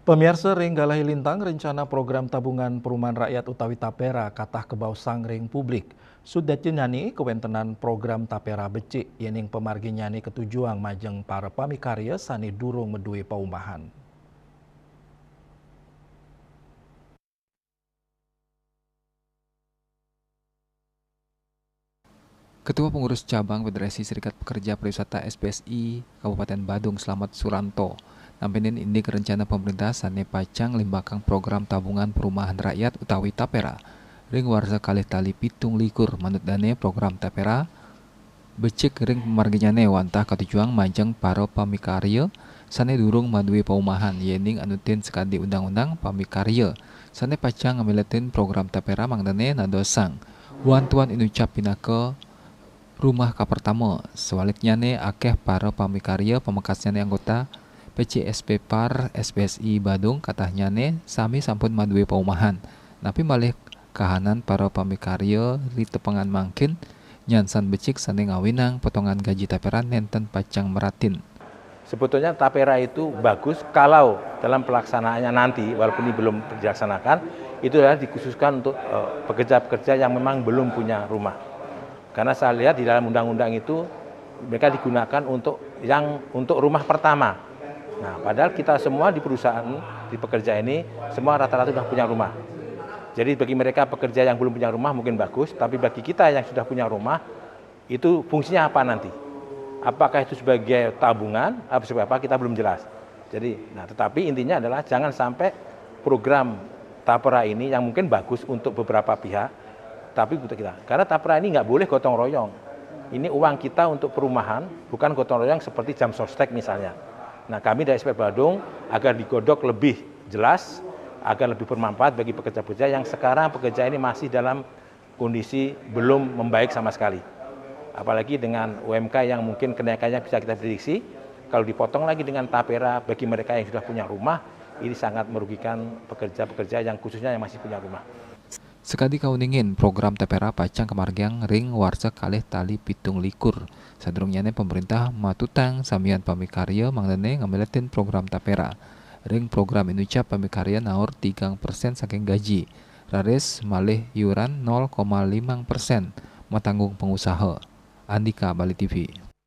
Pemirsa ring galahi lintang rencana program tabungan perumahan rakyat utawi Tapera katah kebau sangring publik. Sudah nyani kewentenan program Tapera becik yening pemargi nyani ketujuan majeng para pamikarya sani durung medue paumahan. Ketua Pengurus Cabang Federasi Serikat Pekerja Pariwisata SPSI Kabupaten Badung Slamet Suranto nampinin indik rencana pemerintah sane pacang limbakang program tabungan perumahan rakyat utawi Tapera ring warsa kalih tali pitung likur manut dane program Tapera becik ring pemarginyane wantah katujuang majeng para pamikarya sane durung madue paumahan yening anutin sekadi undang-undang pamikarya sane pacang ngamiletin program Tapera mangdane nadosang wantuan inucap pinaka rumah ka pertama. Sebaliknya nih akeh para pamikarya pemekasnya nih anggota PCSP Par SPSI Badung katanya nih sami sampun madue paumahan. Tapi malih kahanan para pamikarya di tepengan mangkin nyansan becik sane ngawinang potongan gaji Tapera nenten pacang meratin. Sebetulnya Tapera itu bagus kalau dalam pelaksanaannya nanti walaupun ini belum dilaksanakan itu adalah dikhususkan untuk pekerja-pekerja yang memang belum punya rumah. Karena saya lihat di dalam undang-undang itu mereka digunakan untuk rumah pertama. Nah, padahal kita semua di perusahaan, di pekerja ini semua rata-rata sudah punya rumah. Jadi bagi mereka pekerja yang belum punya rumah mungkin bagus, tapi bagi kita yang sudah punya rumah itu fungsinya apa nanti? Apakah itu sebagai tabungan atau sebagai apa kita belum jelas. Jadi, tetapi intinya adalah jangan sampai program Tapera ini yang mungkin bagus untuk beberapa pihak tapi untuk kita. Karena Tapera ini nggak boleh gotong royong. Ini uang kita untuk perumahan, bukan gotong royong seperti jam sostek misalnya. Nah, kami dari SP Badung agar digodok lebih jelas, agar lebih bermanfaat bagi pekerja-pekerja yang sekarang pekerja ini masih dalam kondisi belum membaik sama sekali. Apalagi dengan UMK yang mungkin kenaikannya bisa kita prediksi, kalau dipotong lagi dengan Tapera bagi mereka yang sudah punya rumah, ini sangat merugikan pekerja-pekerja yang khususnya yang masih punya rumah. Sekadi kauningin program Tapera pacang kemargiang ring warsa kalih tali pitung likur. Sadurungnya pemerintah matutang samian pamikarya mangdane ngamiletin program Tapera. Ring program inucap pamikarya naur 3% saking gaji. Rares malih iuran 0,5% matanggung pengusaha. Andika Bali TV.